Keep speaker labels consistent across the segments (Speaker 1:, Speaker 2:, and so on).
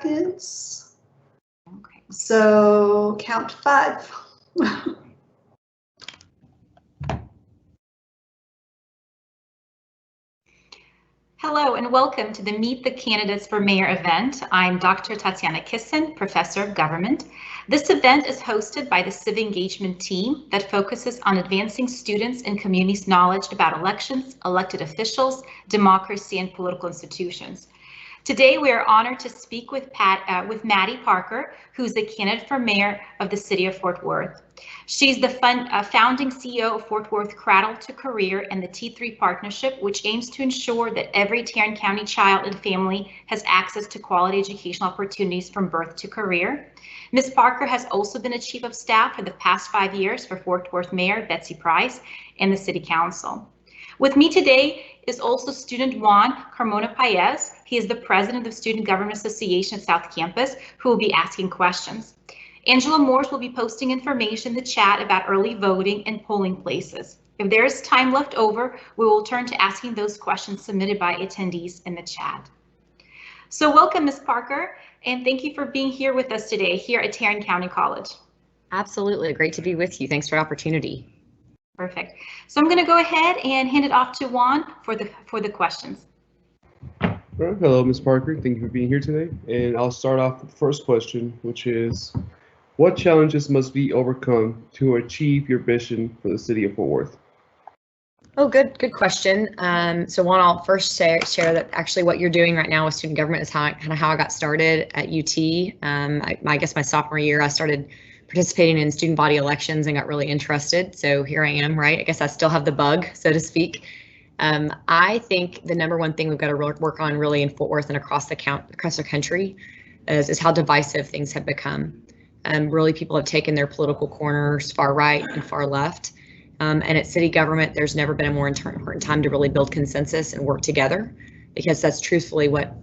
Speaker 1: seconds.
Speaker 2: Okay.
Speaker 1: So count 5.
Speaker 2: Hello and welcome to the Meet the Candidates for Mayor event. I'm Dr. Tatiana Kissen, Professor of Government. This event is hosted by the Civic Engagement team that focuses on advancing students and communities' knowledge about elections, elected officials, democracy, and political institutions. Today, we are honored to speak with Mattie Parker, who's the candidate for mayor of the city of Fort Worth. She's the founding CEO of Fort Worth Cradle to Career and the T3 Partnership, which aims to ensure that every Tarrant County child and family has access to quality educational opportunities from birth to career. Ms. Parker has also been a chief of staff for the past 5 years for Fort Worth Mayor Betsy Price and the City Council. With me today is also student Juan Carmona Paez. He is the president of the Student Government Association at South Campus, who will be asking questions. Angela Morse will be posting information in the chat about early voting and polling places. If there is time left over, we will turn to asking those questions submitted by attendees in the chat. So welcome, Ms. Parker, and thank you for being here with us today here at Tarrant County College.
Speaker 3: Absolutely, great to be with you. Thanks for the opportunity.
Speaker 2: Perfect. So I'm going to go ahead and hand it off to Juan for the questions.
Speaker 4: Well, hello, Ms. Parker. Thank you for being here today. And I'll start off with the first question, which is, what challenges must be overcome to achieve your vision for the city of Fort Worth?
Speaker 3: Oh, good question. So Juan, I'll first share that actually what you're doing right now with student government is how I got started at UT. I guess my sophomore year, I started participating in student body elections and got really interested. So here I am, right? I guess I still have the bug, so to speak. I think the number one thing we've got to work on really in Fort Worth and across the country is how divisive things have become. Really, people have taken their political corners far right and far left. And at city government, there's never been a more important time to really build consensus and work together, because that's truthfully what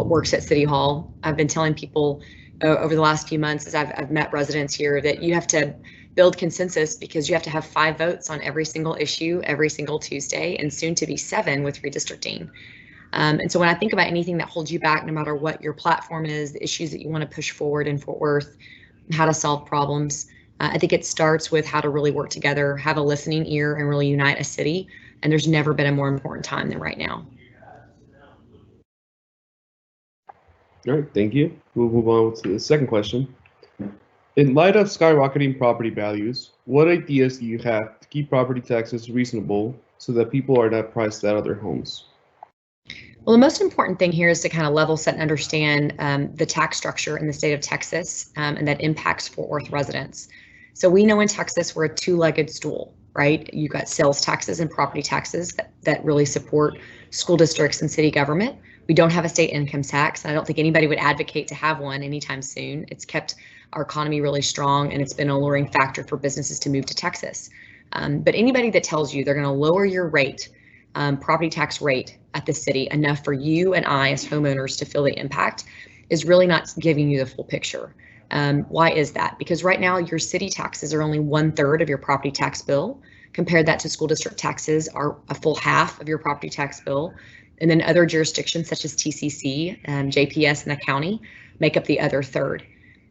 Speaker 3: works at City Hall. I've been telling people over the last few months as I've met residents here that you have to build consensus because you have to have 5 votes on every single issue every single Tuesday, and soon to be 7 with redistricting. And so when I think about anything that holds you back, no matter what your platform is, the issues that you want to push forward in Fort Worth, how to solve problems, I think it starts with how to really work together, have a listening ear, and really unite a city. And there's never been a more important time than right now.
Speaker 4: All right, thank you. We'll move on to the second question. In light of skyrocketing property values, what ideas do you have to keep property taxes reasonable so that people are not priced out of their homes?
Speaker 3: Well, the most important thing here is to kind of level set and understand the tax structure in the state of Texas, and that impacts Fort Worth residents. So we know in Texas we're a 2-legged stool, right? You've got sales taxes and property taxes that really support school districts and city government. We don't have a state income tax, and I don't think anybody would advocate to have one anytime soon. It's kept our economy really strong, and it's been an alluring factor for businesses to move to Texas. But anybody that tells you they're going to lower your rate, property tax rate at the city enough for you and I as homeowners to feel the impact is really not giving you the full picture. Why is that? Because right now your city taxes are only 1/3 of your property tax bill. Compare that to school district taxes are a full half of your property tax bill. And then other jurisdictions such as TCC, JPS, and the county make up the other third.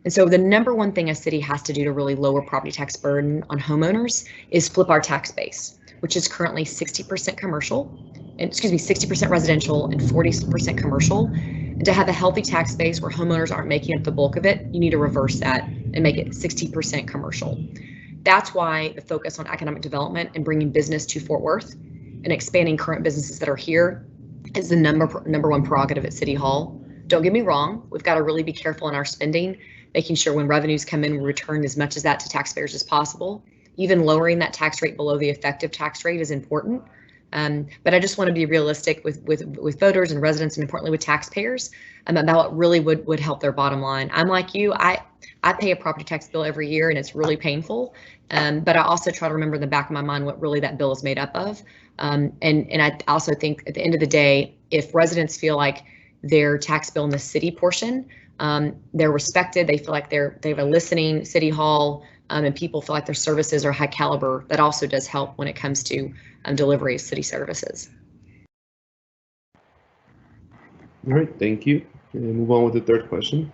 Speaker 3: And so the number one thing a city has to do to really lower property tax burden on homeowners is flip our tax base, which is currently 60% commercial, and 60% residential and 40% commercial. And to have a healthy tax base where homeowners aren't making up the bulk of it, you need to reverse that and make it 60% commercial. That's why the focus on economic development and bringing business to Fort Worth and expanding current businesses that are here is the number one prerogative at City Hall. Don't get me wrong, we've got to really be careful in our spending, making sure when revenues come in, we return as much of that to taxpayers as possible. Even lowering that tax rate below the effective tax rate is important. But I just want to be realistic with voters and residents, and importantly with taxpayers, about what really would help their bottom line. I'm like you, I pay a property tax bill every year, and it's really painful. But I also try to remember in the back of my mind what really that bill is made up of. And I also think at the end of the day, if residents feel like their tax bill in the city portion, they're respected, they feel like they have a listening City Hall, and people feel like their services are high caliber, that also does help when it comes to delivery of city services.
Speaker 4: All right, thank you. And move on with the third question.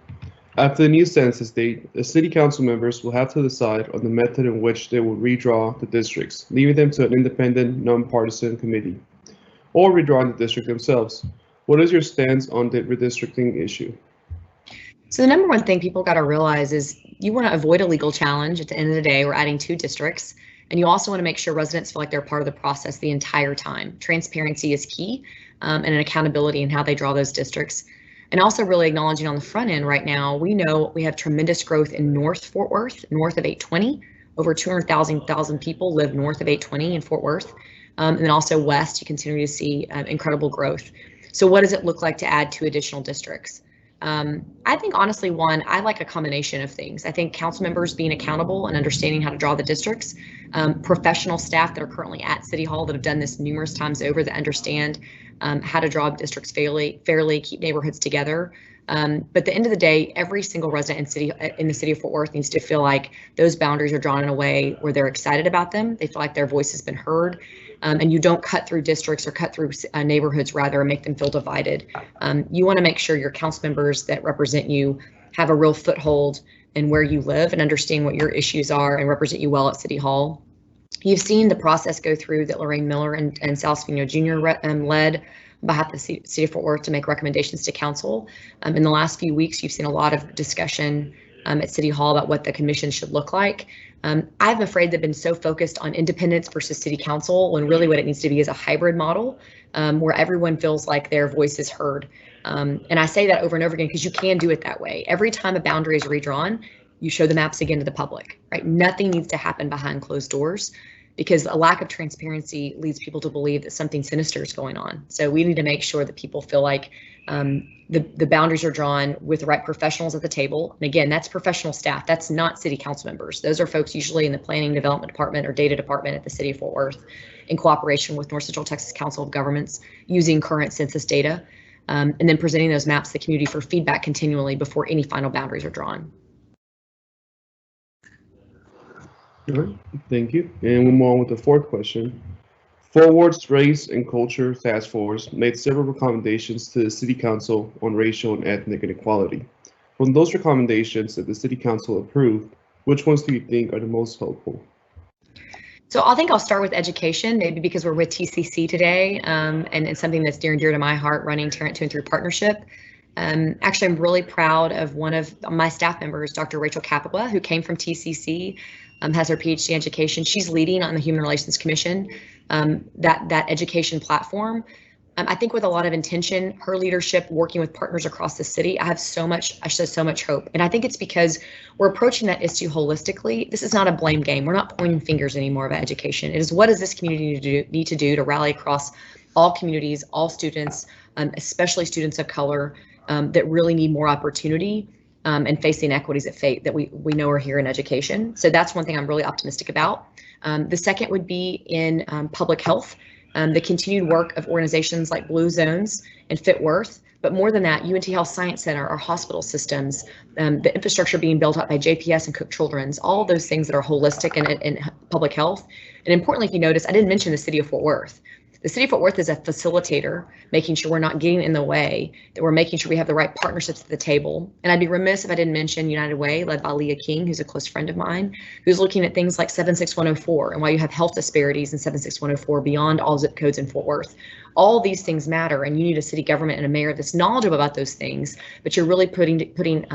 Speaker 4: After the new census date, the city council members will have to decide on the method in which they will redraw the districts, leaving them to an independent, nonpartisan committee, or redrawing the district themselves. What is your stance on the redistricting issue?
Speaker 3: So the number one thing people got to realize is you want to avoid a legal challenge. At the end of the day, we're adding 2 districts, and you also want to make sure residents feel like they're part of the process the entire time. Transparency is key, and an accountability in how they draw those districts. And also really acknowledging on the front end right now, we know we have tremendous growth in North Fort Worth, north of 820. Over 200,000 people live north of 820 in Fort Worth. And then also west, you continue to see incredible growth. So what does it look like to add 2 additional districts? I think honestly, I like a combination of things. I think council members being accountable and understanding how to draw the districts, professional staff that are currently at City Hall that have done this numerous times over that understand how to draw districts fairly, keep neighborhoods together. But at the end of the day, every single resident in the city of Fort Worth needs to feel like those boundaries are drawn in a way where they're excited about them. They feel like their voice has been heard. And you don't cut through districts or cut through neighborhoods, rather, and make them feel divided. You want to make sure your council members that represent you have a real foothold in where you live and understand what your issues are and represent you well at City Hall. You've seen the process go through that Lorraine Miller and Sal Spino Jr. Led on behalf of the City of Fort Worth to make recommendations to council. In the last few weeks, you've seen a lot of discussion at City Hall about what the commission should look like. I'm afraid they've been so focused on independence versus city council when really what it needs to be is a hybrid model where everyone feels like their voice is heard. And I say that over and over again because you can do it that way. Every time a boundary is redrawn, you show the maps again to the public, right? Nothing needs to happen behind closed doors because a lack of transparency leads people to believe that something sinister is going on. So we need to make sure that people feel like the boundaries are drawn with the right professionals at the table. And again, that's professional staff. That's not city council members. Those are folks usually in the planning development department or data department at the city of Fort Worth in cooperation with North Central Texas Council of Governments using current census data and then presenting those maps to the community for feedback continually before any final boundaries are drawn.
Speaker 4: All right, thank you. And we'll move on with the fourth question. Fort Worth's Race and Culture Task Force made several recommendations to the City Council on racial and ethnic inequality. From those recommendations that the City Council approved, which ones do you think are the most helpful?
Speaker 3: So I think I'll start with education, maybe because we're with TCC today, and it's something that's dear and dear to my heart, running Tarrant 2 and 3 partnership. Actually, I'm really proud of one of my staff members, Dr. Rachel Capua, who came from TCC, has her PhD in education. She's leading on the Human Relations Commission, that education platform. I think with a lot of intention, her leadership, working with partners across the city, I show so much hope. And I think it's because we're approaching that issue holistically. This is not a blame game. We're not pointing fingers anymore about education. It is what does this community need to do to rally across all communities, all students, especially students of color that really need more opportunity and face the inequities that we know are here in education. So that's one thing I'm really optimistic about. The second would be in public health. The continued work of organizations like Blue Zones and Fit Worth, but more than that, UNT Health Science Center, our hospital systems, the infrastructure being built up by JPS and Cook Children's, all those things that are holistic in public health. And importantly, if you notice, I didn't mention the City of Fort Worth. The City of Fort Worth is a facilitator, making sure we're not getting in the way, that we're making sure we have the right partnerships at the table. And I'd be remiss if I didn't mention United Way, led by Leah King, who's a close friend of mine, who's looking at things like 76104 and why you have health disparities in 76104 beyond all zip codes in Fort Worth. All these things matter, and you need a city government and a mayor that's knowledgeable about those things, but you're really putting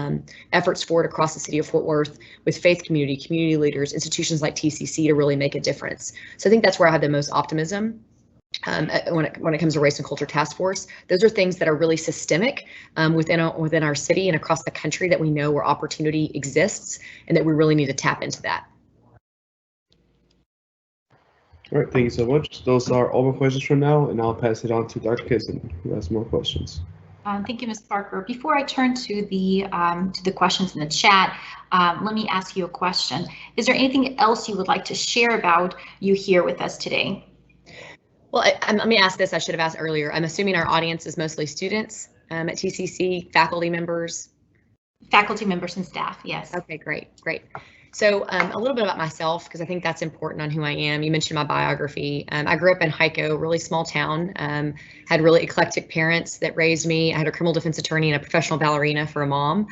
Speaker 3: efforts forward across the city of Fort Worth with faith community leaders, institutions like TCC to really make a difference. So I think that's where I have the most optimism. When it comes to Race and Culture Task Force, those are things that are really systemic within our city and across the country that we know where opportunity exists and that we really need to tap into that.
Speaker 4: All right, thank you so much. Those are all my questions for now, and I'll pass it on to Dr. Kissen, who has more questions.
Speaker 2: Thank you, Ms. Parker. Before I turn to the questions in the chat, let me ask you a question. Is there anything else you would like to share about you here with us today?
Speaker 3: Well, let me ask this. I should have asked earlier. I'm assuming our audience is mostly students at TCC, faculty members.
Speaker 2: Faculty members and staff, yes.
Speaker 3: Okay, great. So a little bit about myself, because I think that's important on who I am. You mentioned my biography. I grew up in Hyco, really small town, had really eclectic parents that raised me. I had a criminal defense attorney and a professional ballerina for a mom.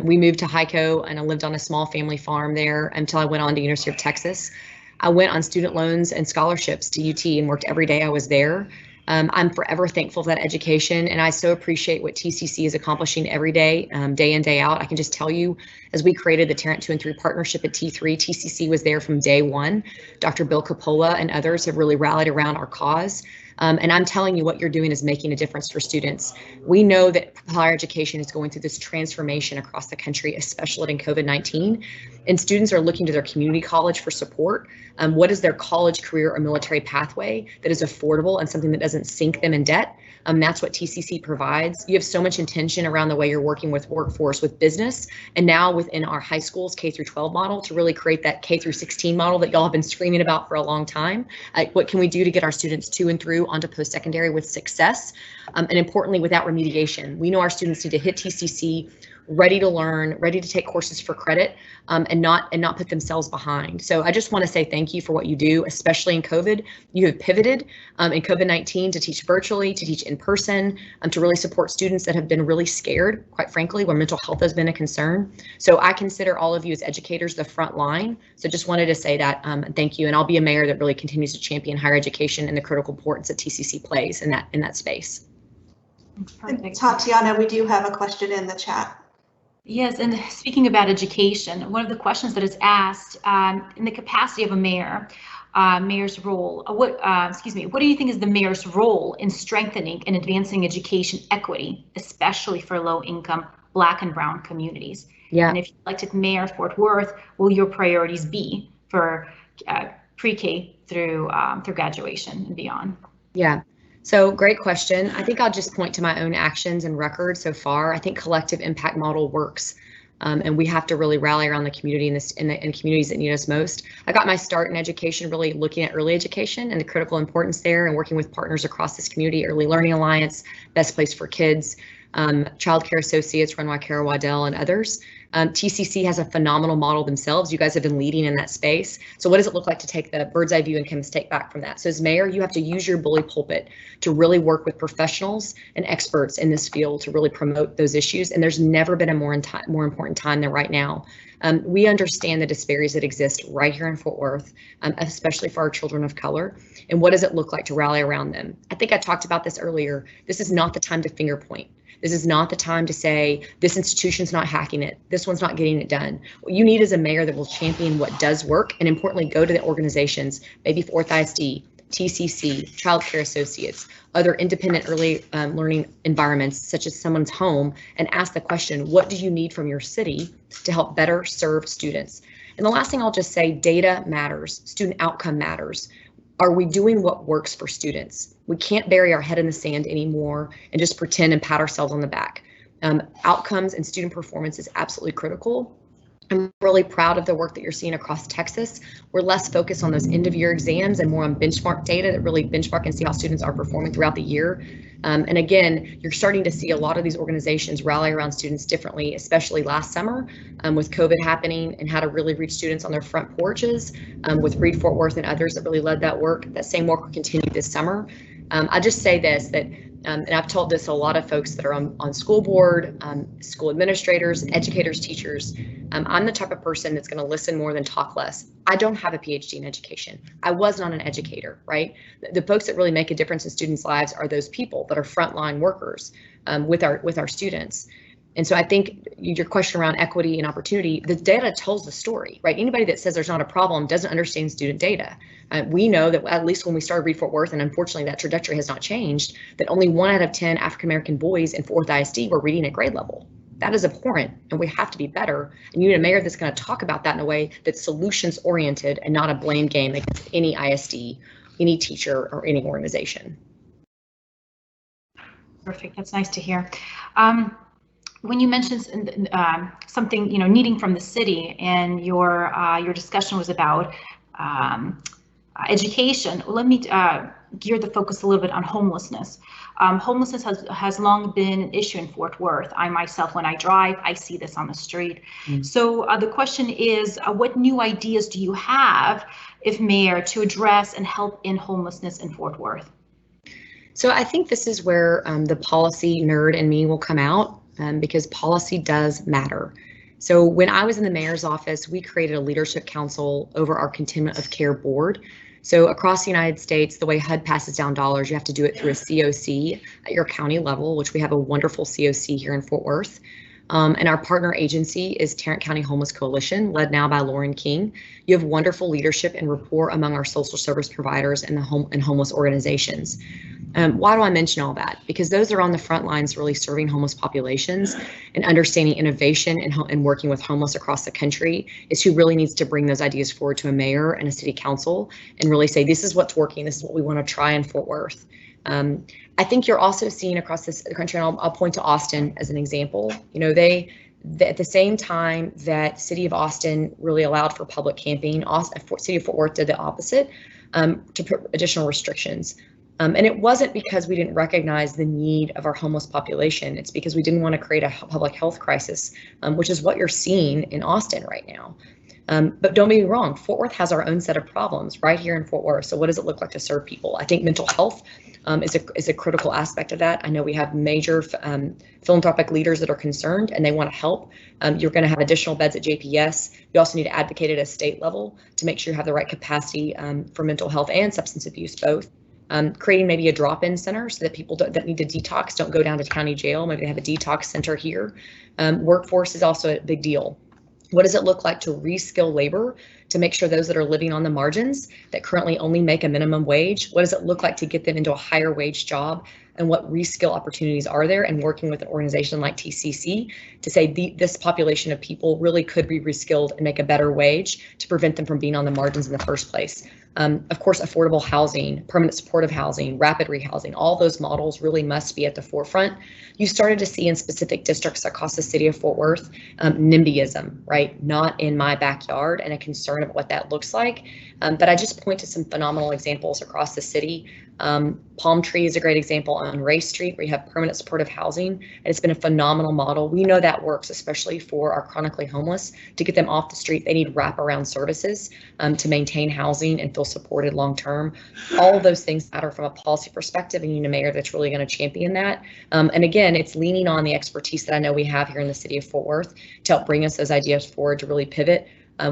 Speaker 3: We moved to Hyco and I lived on a small family farm there until I went on to University of Texas. I went on student loans and scholarships to UT and worked every day I was there. I'm forever thankful for that education, and I so appreciate what TCC is accomplishing every day, day in, day out. I can just tell you, as we created the Tarrant 2 and 3 partnership at T3, TCC was there from day one. Dr. Bill Coppola and others have really rallied around our cause. And I'm telling you, what you're doing is making a difference for students. We know that higher education is going through this transformation across the country, especially in COVID-19, and students are looking to their community college for support. What is their college, career, or military pathway that is affordable and something that doesn't sink them in debt? That's what TCC provides. You have so much intention around the way you're working with workforce, with business, and now within our high schools K through 12 model to really create that K through 16 model that y'all have been screaming about for a long time. What can we do to get our students to and through onto post-secondary with success, and importantly, without remediation? We know our students need to hit TCC ready to learn, ready to take courses for credit, and not put themselves behind. So I just want to say thank you for what you do, especially in COVID. You have pivoted in COVID-19 to teach virtually, to teach in person, to really support students that have been really scared, quite frankly, where mental health has been a concern. So I consider all of you as educators the front line. So just wanted to say that thank you, and I'll be a mayor that really continues to champion higher education and the critical importance that TCC plays in that space.
Speaker 1: Perfect. Tatiana, we do have a question in the chat.
Speaker 2: Yes, and speaking about education, one of the questions that is asked in the capacity of a mayor, mayor's role, what do you think is the mayor's role in strengthening and advancing education equity, especially for low-income Black and Brown communities?
Speaker 3: Yeah.
Speaker 2: And if you're elected mayor of Fort Worth, will your priorities be for pre-K through graduation and beyond?
Speaker 3: Yeah. So great question. I think I'll just point to my own actions and record so far. I think collective impact model works, and we have to really rally around the community in communities that need us most. I got my start in education really looking at early education and the critical importance there, and working with partners across this community, Early Learning Alliance, Best Place for Kids, Child Care Associates, run by Kara Waddell, and others. TCC has a phenomenal model themselves. You guys have been leading in that space. So what does it look like to take the bird's eye view and kind of take back from that? So as mayor, you have to use your bully pulpit to really work with professionals and experts in this field to really promote those issues. And there's never been a more important time than right now. We understand the disparities that exist right here in Fort Worth, especially for our children of color. And what does it look like to rally around them? I think I talked about this earlier. This is not the time to finger point. This is not the time to say this institution's not hacking it, this one's not getting it done. What you need is a mayor that will champion what does work, and importantly, go to the organizations, maybe Fort Worth ISD, TCC, Child Care Associates, other independent early learning environments, such as someone's home, and ask the question, what do you need from your city to help better serve students? And the last thing I'll just say, data matters, student outcome matters. Are we doing what works for students? We can't bury our head in the sand anymore and just pretend and pat ourselves on the back. Outcomes and student performance is absolutely critical. I'm really proud of the work that you're seeing across Texas. We're less focused on those end of year exams and more on benchmark data that really benchmark and see how students are performing throughout the year. And again, you're starting to see a lot of these organizations rally around students differently, especially last summer with COVID happening, and how to really reach students on their front porches with Read Fort Worth and others that really led that work. That same work will continue this summer. I'll just say this, that and I've told this to a lot of folks that are on school board, school administrators, educators, teachers. I'm the type of person that's going to listen more than talk less. I don't have a PhD in education. I was not an educator, right? The folks that really make a difference in students' lives are those people that are frontline workers with our students. And so I think your question around equity and opportunity, the data tells the story, right? Anybody that says there's not a problem doesn't understand student data. We know that at least when we started Read Fort Worth, and unfortunately that trajectory has not changed, that only 1 out of 10 African-American boys in Fort Worth ISD were reading at grade level. That is abhorrent, and we have to be better. And you need a mayor that's going to talk about that in a way that's solutions oriented and not a blame game against any ISD, any teacher, or any organization.
Speaker 2: Perfect, that's nice to hear. When you mentioned something, needing from the city, and your discussion was about education, let me gear the focus a little bit on homelessness. Homelessness has long been an issue in Fort Worth. I myself, when I drive, I see this on the street. So the question is, what new ideas do you have, if mayor, to address and help in homelessness in Fort Worth?
Speaker 3: So I think this is where the policy nerd in me will come out, because policy does matter. So when I was in the mayor's office, we created a leadership council over our continuum of care board. So across the United States, the way HUD passes down dollars, you have to do it through a COC at your county level, which we have a wonderful COC here in Fort Worth. And our partner agency is Tarrant County Homeless Coalition, led now by Lauren King. You have wonderful leadership and rapport among our social service providers and homeless organizations. Why do I mention all that? Because those are on the front lines really serving homeless populations, and understanding innovation and working with homeless across the country is who really needs to bring those ideas forward to a mayor and a city council and really say, this is what's working, this is what we want to try in Fort Worth. I think you're also seeing across the country, and I'll point to Austin as an example. You know, they at the same time that the city of Austin really allowed for public camping, city of Fort Worth did the opposite, to put additional restrictions. And it wasn't because we didn't recognize the need of our homeless population. It's because we didn't want to create a public health crisis, which is what you're seeing in Austin right now. But don't get me wrong, Fort Worth has our own set of problems right here in Fort Worth. So what does it look like to serve people? I think mental health is a critical aspect of that. I know we have major philanthropic leaders that are concerned and they want to help. You're going to have additional beds at JPS. You also need to advocate at a state level to make sure you have the right capacity for mental health and substance abuse both. Creating maybe a drop-in center so that people that need to detox don't go down to county jail. Maybe they have a detox center here. Workforce is also a big deal. What does it look like to reskill labor to make sure those that are living on the margins that currently only make a minimum wage, what does it look like to get them into a higher wage job, and what reskill opportunities are there, and working with an organization like TCC to say this population of people really could be reskilled and make a better wage to prevent them from being on the margins in the first place. Of course, affordable housing, permanent supportive housing, rapid rehousing, all those models really must be at the forefront. You started to see in specific districts across the city of Fort Worth, NIMBYism, right? Not in my backyard, and a concern of what that looks like. But I just point to some phenomenal examples across the city. Palm Tree is a great example on Ray Street, where you have permanent supportive housing, and it's been a phenomenal model. We know that works, especially for our chronically homeless. To get them off the street, they need wraparound services to maintain housing and feel supported long term. All of those things matter from a policy perspective, and you need a mayor that's really going to champion that. And again, it's leaning on the expertise that I know we have here in the city of Fort Worth to help bring us those ideas forward to really pivot.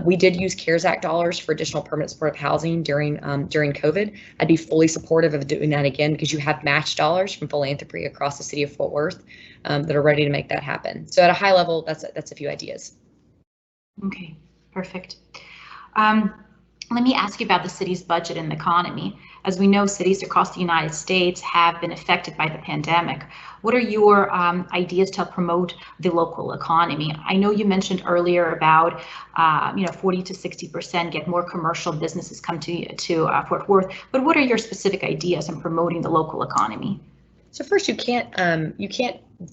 Speaker 3: We did use CARES Act dollars for additional permanent supportive housing during COVID. I'd be fully supportive of doing that again, because you have matched dollars from philanthropy across the city of Fort Worth that are ready to make that happen. So at a high level, that's a few ideas.
Speaker 2: Okay, perfect. Let me ask you about the city's budget and the economy. As we know, cities across the United States have been affected by the pandemic. What are your ideas to help promote the local economy? I know you mentioned earlier about 40 to 60% get more commercial businesses come to Fort Worth, but what are your specific ideas in promoting the local economy?
Speaker 3: So first, you can't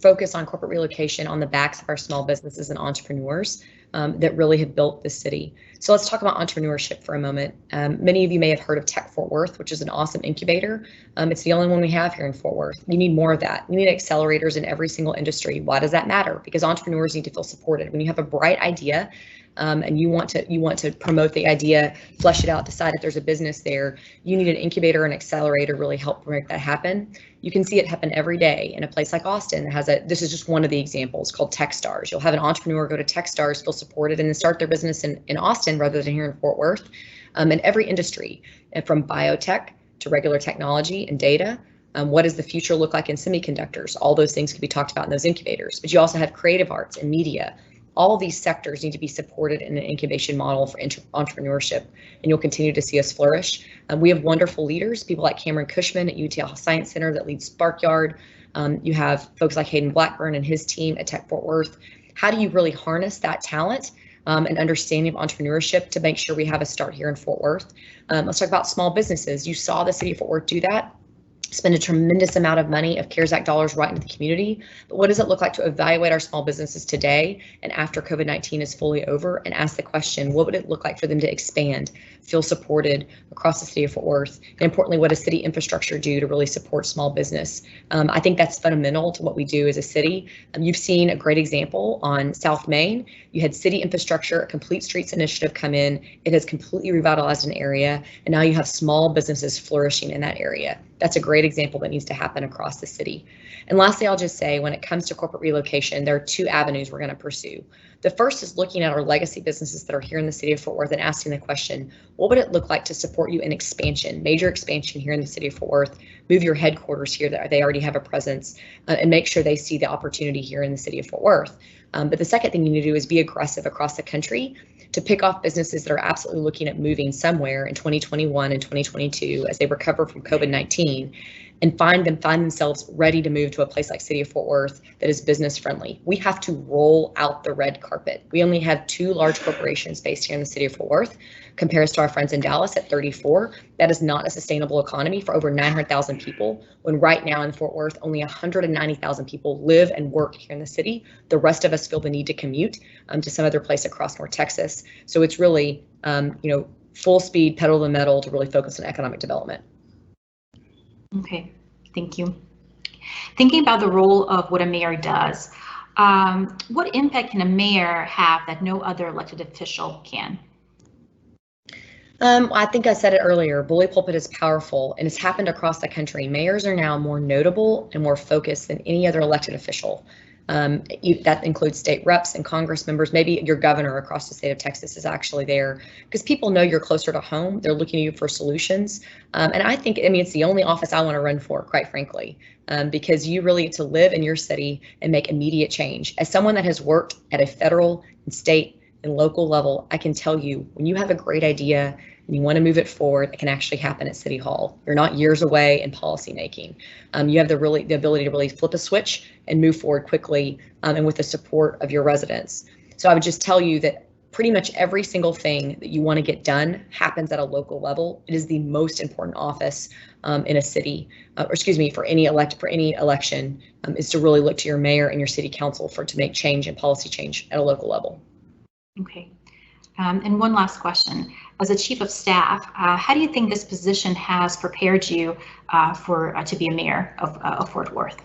Speaker 3: focus on corporate relocation on the backs of our small businesses and entrepreneurs that really have built this city. So let's talk about entrepreneurship for a moment. Many of you may have heard of Tech Fort Worth, which is an awesome incubator. It's the only one we have here in Fort Worth. You need more of that. You need accelerators in every single industry. Why does that matter? Because entrepreneurs need to feel supported. When you have a bright idea, and you want to promote the idea, flesh it out, decide if there's a business there, you need an incubator and accelerator to really help make that happen. You can see it happen every day in a place like Austin that has this is just one of the examples called Techstars. You'll have an entrepreneur go to Techstars, feel supported, and then start their business in Austin rather than here in Fort Worth. In every industry, from biotech to regular technology and data. What does the future look like in semiconductors? All those things can be talked about in those incubators. But you also have creative arts and media. All of these sectors need to be supported in an incubation model for entrepreneurship, and you'll continue to see us flourish. We have wonderful leaders, people like Cameron Cushman at UTL Science Center that leads Sparkyard. You have folks like Hayden Blackburn and his team at Tech Fort Worth. How do you really harness that talent and understanding of entrepreneurship to make sure we have a start here in Fort Worth? Let's talk about small businesses. You saw the city of Fort Worth do that spend a tremendous amount of money of CARES Act dollars right into the community. But what does it look like to evaluate our small businesses today and after COVID-19 is fully over, and ask the question, what would it look like for them to expand, feel supported across the city of Fort Worth? And importantly, what does city infrastructure do to really support small business? I think that's fundamental to what we do as a city. You've seen a great example on South Main. You had city infrastructure, a complete streets initiative come in. It has completely revitalized an area, and now you have small businesses flourishing in that area. That's a great example that needs to happen across the city. And lastly, I'll just say, when it comes to corporate relocation, there are two avenues we're going to pursue. The first is looking at our legacy businesses that are here in the city of Fort Worth and asking the question, what would it look like to support you in expansion, major expansion here in the city of Fort Worth, move your headquarters here that they already have a presence, and make sure they see the opportunity here in the city of Fort Worth. But the second thing you need to do is be aggressive across the country to pick off businesses that are absolutely looking at moving somewhere in 2021 and 2022 as they recover from COVID-19, and find themselves ready to move to a place like City of Fort Worth that is business friendly. We have to roll out the red carpet. We only have 2 large corporations based here in the City of Fort Worth, compares to our friends in Dallas at 34. That is not a sustainable economy for over 900,000 people, when right now in Fort Worth, only 190,000 people live and work here in the city. The rest of us feel the need to commute to some other place across North Texas. So it's really, full speed, pedal to the metal to really focus on economic development.
Speaker 2: Okay, thank you. Thinking about the role of what a mayor does, what impact can a mayor have that no other elected official can?
Speaker 3: I think I said it earlier, bully pulpit is powerful, and it's happened across the country. Mayors are now more notable and more focused than any other elected official. That includes state reps and Congress members. Maybe your governor across the state of Texas is actually there because people know you're closer to home. They're looking to you for solutions. And I think, it's the only office I want to run for, quite frankly, because you really get to live in your city and make immediate change. As someone that has worked at a federal and state and local level, I can tell you, when you have a great idea and you want to move it forward, it can actually happen at City Hall. You're not years away in policy making. You have the ability to really flip a switch and move forward quickly, and with the support of your residents. So I would just tell you that pretty much every single thing that you want to get done happens at a local level. It is the most important office in a city, for any election, is to really look to your mayor and your city council to make change and policy change at a local level.
Speaker 2: Okay. And one last question. As a chief of staff, how do you think this position has prepared you to be a mayor of Fort Worth?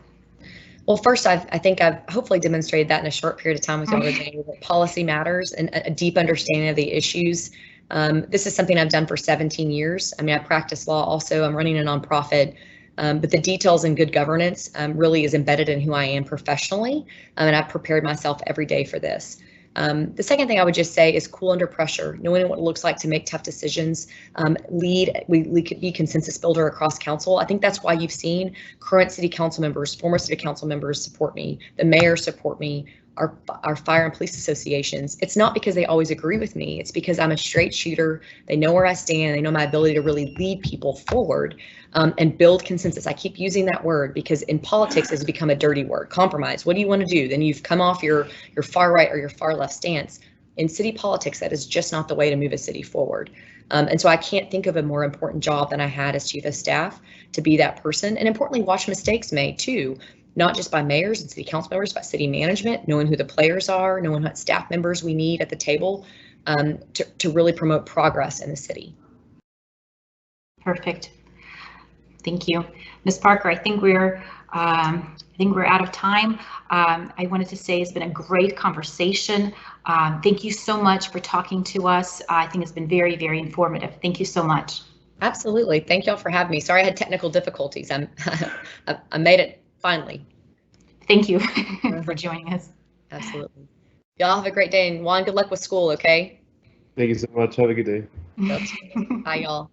Speaker 3: Well, first, I think I've hopefully demonstrated that in a short period of time with y'all today, that policy matters and a deep understanding of the issues. This is something I've done for 17 years. I practice law also. I'm running a nonprofit. But the details in good governance really is embedded in who I am professionally, and I've prepared myself every day for this. The second thing I would just say is cool under pressure, knowing what it looks like to make tough decisions, we could be consensus builder across council. I think that's why you've seen current city council members, former city council members support me, the mayor support me, our fire and police associations. It's not because they always agree with me. It's because I'm a straight shooter. They know where I stand. They know my ability to really lead people forward and build consensus. I keep using that word because in politics it's become a dirty word. Compromise. What do you want to do? Then you've come off your far right or your far left stance. In city politics, that is just not the way to move a city forward. And so I can't think of a more important job than I had as chief of staff, to be that person, and importantly, watch mistakes made too. Not just by mayors and city council members, but city management, knowing who the players are, knowing what staff members we need at the table to really promote progress in the city.
Speaker 2: Perfect. Thank you, Ms. Parker. I think we're out of time. I wanted to say it's been a great conversation. Thank you so much for talking to us. I think it's been very, very informative. Thank you so much.
Speaker 3: Absolutely. Thank y'all for having me. Sorry I had technical difficulties. I made it. Finally.
Speaker 2: Thank you for joining us.
Speaker 3: Absolutely. Y'all have a great day, and Juan, good luck with school, okay?
Speaker 4: Thank you so much. Have a good day.
Speaker 3: Bye, y'all.